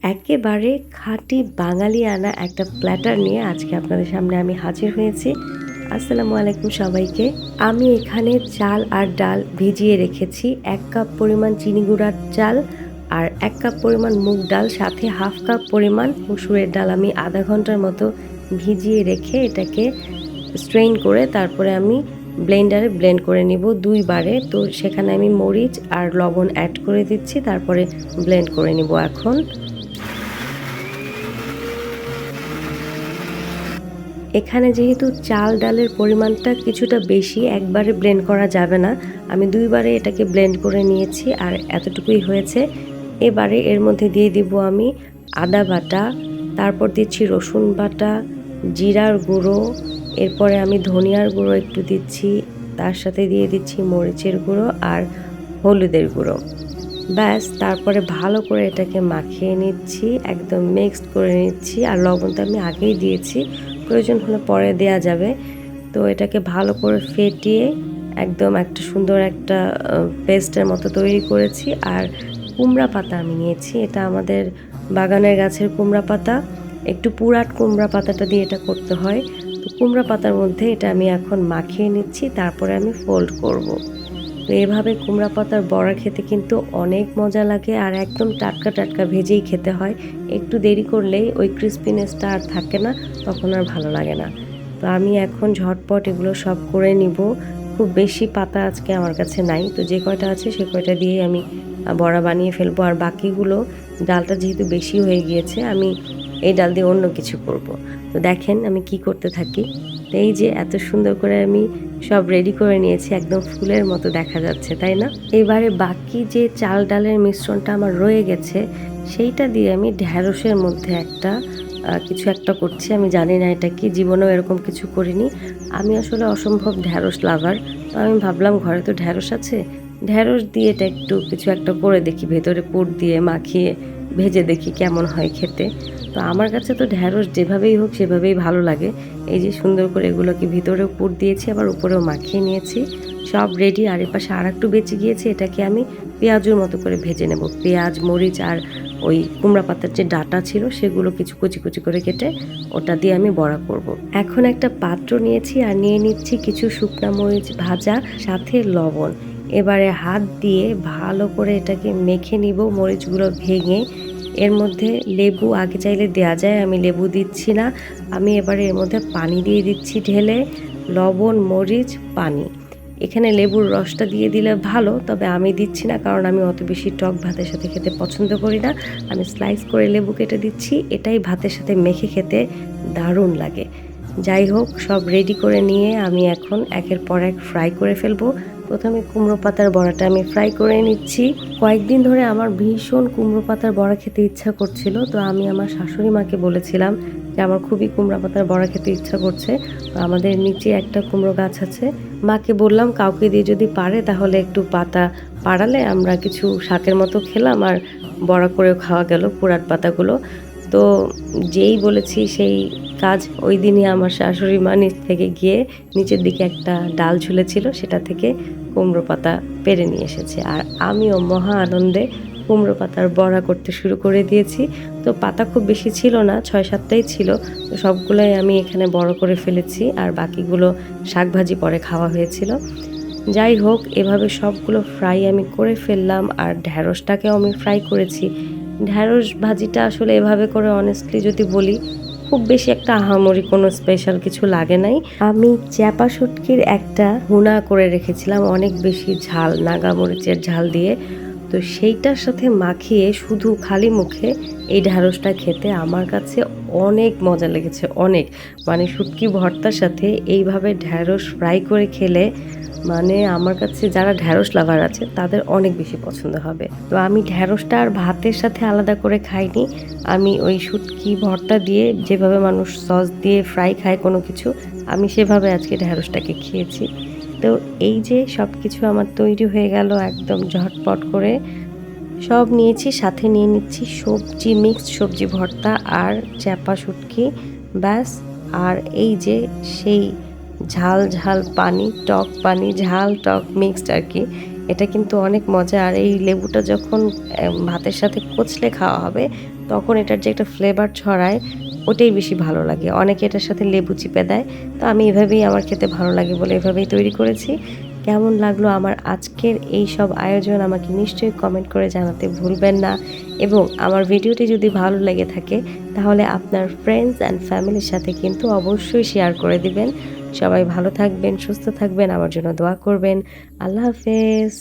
একেবারে খাঁটি বাঙালিয়ানা একটা প্ল্যাটার নিয়ে আজকে আপনাদের সামনে আমি হাজির হয়েছি। আসসালামু আলাইকুম সবাইকে। আমি এখানে চাল আর ডাল ভিজিয়ে রেখেছি। ১ কাপ পরিমাণ চিনি গুঁড়ার চাল আর ১ কাপ পরিমাণ মুগ ডাল, সাথে হাফ কাপ পরিমাণ মসুরের ডাল আমি আধা ঘন্টার মতো ভিজিয়ে রেখে এটাকে স্ট্রেইন করে তারপরে আমি ব্লেন্ডারে ব্লেন্ড করে নিব ২ বারে। তো সেখানে আমি মরিচ আর লবণ অ্যাড করে দিচ্ছি, তারপরে ব্লেন্ড করে নিব এখন। এখানে যেহেতু চাল ডালের পরিমাণটা কিছুটা বেশি, একবারে ব্লেন্ড করা যাবে না। আমি ২ বারে এটাকে ব্লেন্ড করে নিয়েছি আর এতটুকুই হয়েছে। এবারে এর মধ্যে দিয়ে দিব আমি আদা বাটা, তারপর দিচ্ছি রসুন বাটা, জিরার গুঁড়ো, এরপরে আমি ধনিয়ার গুঁড়ো একটু দিচ্ছি, তার সাথে দিয়ে দিচ্ছি মরিচের গুঁড়ো আর হলুদের গুঁড়ো। ব্যাস, তারপরে ভালো করে এটাকে মাখিয়ে নিচ্ছি, একদম মিক্সড করে নিচ্ছি। আর লবণ তো আমি আগেই দিয়েছি, প্রয়োজন হলে পরে দেয়া যাবে। তো এটাকে ভালো করে ফেটিয়ে একদম একটা সুন্দর একটা পেস্টের মতো তৈরি করেছি। আর কুমড়া পাতা আমি নিয়েছি, এটা আমাদের বাগানের গাছের কুমড়া পাতা। একটু পুরাট কুমড়া পাতাটা দিয়ে এটা করতে হয়। তো কুমড়া পাতার মধ্যে এটা আমি এখন মাখিয়ে নিচ্ছি, তারপরে আমি ফোল্ড করব। তো এভাবে কুমড়া পাতার বড়া খেতে কিন্তু অনেক মজা লাগে, আর একদম টাটকা টাটকা ভেজেই খেতে হয়। একটু দেরি করলেই ওই ক্রিস্পিনেসটা আর থাকে না, তখন আর ভালো লাগে না। তো আমি এখন ঝটপট এগুলো সব করে নিব। খুব বেশি পাতা আজকে আমার কাছে নাই, তো যে কয়টা আছে সে কয়টা দিয়ে আমি বড়া বানিয়ে ফেলবো। আর বাকিগুলো, ডালটা যেহেতু বেশি হয়ে গিয়েছে, আমি এই ডাল দিয়ে অন্য কিছু করব। তো দেখেন আমি কি করতে থাকি। এই যে এত সুন্দর করে আমি সব রেডি করে নিয়েছি, একদম ফুলের মতো দেখা যাচ্ছে, তাই না? এবারে বাকি যে চাল ডালের মিশ্রণটা আমার রয়ে গেছে, সেইটা দিয়ে আমি ঢ্যাঁড়সের মধ্যে কিছু একটা করছি। আমি জানি না এটা কি, জীবনেও এরকম কিছু করিনি। আমি আসলে অসম্ভব ঢ্যাঁড়স লাভার। তো আমি ভাবলাম ঘরে তো ঢ্যাঁড়স আছে, ঢ্যাঁড়স দিয়ে এটা একটু কিছু একটা করে দেখি, ভেতরে পুর দিয়ে মাখিয়ে ভেজে দেখি কেমন হয় খেতে। তো আমার কাছে তো ঢ্যাঁড়স যেভাবেই হোক সেভাবেই ভালো লাগে। এই যে সুন্দর করে এগুলোকে ভিতরেও পুর দিয়েছি, আবার উপরেও মাখিয়ে নিয়েছি, সব রেডি। আর এপাশে আর একটু বেঁচে গিয়েছে, এটাকে আমি পেঁয়াজুর মতো করে ভেজে নেব। পেঁয়াজ, মরিচ আর ওই কুমড়া পাতার যে ডাঁটা ছিল সেগুলো কিছু কুচি কুচি করে কেটে ওটা দিয়ে আমি বড়া করব। এখন একটা পাত্র নিয়েছি আর নিয়ে নিচ্ছি কিছু শুকনা মরিচ ভাজা, সাথে লবণ। এবারে হাত দিয়ে ভালো করে এটাকে মেখে নিব, মরিচগুলো ভেঙে। এর মধ্যে লেবু আগে চাইলে দেয়া যায়, আমি লেবু দিচ্ছি না। আমি এবারে এর মধ্যে পানি দিয়ে দিচ্ছি ঢেলে, লবণ, মরিচ, পানি। এখানে লেবুর রসটা দিয়ে দিলে ভালো, তবে আমি দিচ্ছি না, কারণ আমি অত বেশি টক ভাতের সাথে খেতে পছন্দ করি না। আমি স্লাইস করে লেবু কেটে দিচ্ছি, এটাই ভাতের সাথে মেখে খেতে দারুণ লাগে। যাই হোক, সব রেডি করে নিয়ে আমি এখন একের পর এক ফ্রাই করে ফেলবো। প্রথমে কুমড়ো পাতার বড়াটা আমি ফ্রাই করে নিচ্ছি। কয়েকদিন ধরে আমার ভীষণ কুমড়ো পাতার বড়া খেতে ইচ্ছা করছিল, তো আমি আমার শাশুড়ি মাকে বলেছিলাম যে আমার খুবই কুমড়ো পাতার বড়া খেতে ইচ্ছা করছে। তো আমাদের নিচে একটা কুমড়ো গাছ আছে, মাকে বললাম কাউকে দিয়ে যদি পারে তাহলে একটু পাতা পাড়ালে আমরা কিছু শাকের মতো খেলাম, আর বড়া করেও খাওয়া গেল পুরাট পাতাগুলো। তো যেই বলেছি সেই কাজ। ওই দিনই আমার শাশুড়ি মা নিচ থেকে গিয়ে নিচের দিকে একটা ডাল ঝুলেছিল, সেটা থেকে কুমড়ো পাতা পেড়ে নিয়ে এসেছে। আর আমিও মহা আনন্দে কুমড়ো পাতার বড়া করতে শুরু করে দিয়েছি। তো পাতা খুব বেশি ছিল না, ৬-৭টাই ছিল। তো সবগুলোই আমি এখানে বড় করে ফেলেছি, আর বাকিগুলো শাকভাজি পরে খাওয়া হয়েছিল। যাই হোক, এভাবে সবগুলো ফ্রাই আমি করে ফেললাম। আর ঢ্যাঁড়সটাকেও আমি ফ্রাই করেছি। ঢ্যাঁড়স ভাজিটা আসলে এভাবে করে অনেস্টলি যদি বলি, খুব বেশি একটা আহামরি কোনো স্পেশাল কিছু লাগে নাই। আমি চ্যাপা শুটকির একটা ভুনা করে রেখেছিলাম, অনেক বেশি ঝাল, নাগা মরিচের ঝাল দিয়ে। তো সেইটার সাথে মাখিয়ে শুধু খালি মুখে এই ঢ্যাঁড়সটা খেতে আমার কাছে অনেক মজা লেগেছে, অনেক। মানে শুটকি ভর্তার সাথে এইভাবে ঢ্যাঁড়স ফ্রাই করে খেলে, মানে আমার কাছে যারা ঢ্যাঁড়স লাভার আছে তাদের অনেক বেশি পছন্দ হবে। তো আমি ঢ্যাঁড়সটা আর ভাতের সাথে আলাদা করে খাইনি, আমি ওই শুটকি ভর্তা দিয়ে যেভাবে মানুষ সস দিয়ে ফ্রাই খায় কোনো কিছু, আমি সেভাবে আজকে ঢ্যাঁড়সটাকে খেয়েছি। তো এই যে সব কিছু আমার তৈরি হয়ে গেল একদম ঝটপট করে। সব নিয়েছি, সাথে নিয়ে নিচ্ছি সবজি, মিক্সড সবজি ভর্তা আর চ্যাপা শুটকি, ব্যাস। আর এই যে সেই ঝাল ঝাল পানি, টক পানি, ঝাল টক মিক্সড আর কি, এটা কিন্তু অনেক মজা। আর এই লেবুটা যখন ভাতের সাথে কচলে খাওয়া হবে, তখন এটার যে একটা ফ্লেভার ছড়ায়, ওটাই বেশি ভালো লাগে। অনেকে এটার সাথে লেবু চিপে দেয়। তো আমি এভাবেই আমার খেতে ভালো লাগে বলে এভাবেই তৈরি করেছি। কেমন লাগলো আমার আজকের এই সব আয়োজন আমাকে নিশ্চয়ই কমেন্ট করে জানাতে ভুলবেন না। এবং আমার ভিডিওটি যদি ভালো লেগে থাকে তাহলে আপনার ফ্রেন্ডস অ্যান্ড ফ্যামিলির সাথে কিন্তু অবশ্যই শেয়ার করে দিবেন। সবাই ভালো থাকবেন, সুস্থ থাকবেন, আমার জন্য দোয়া করবেন। আল্লাহ হাফেজ।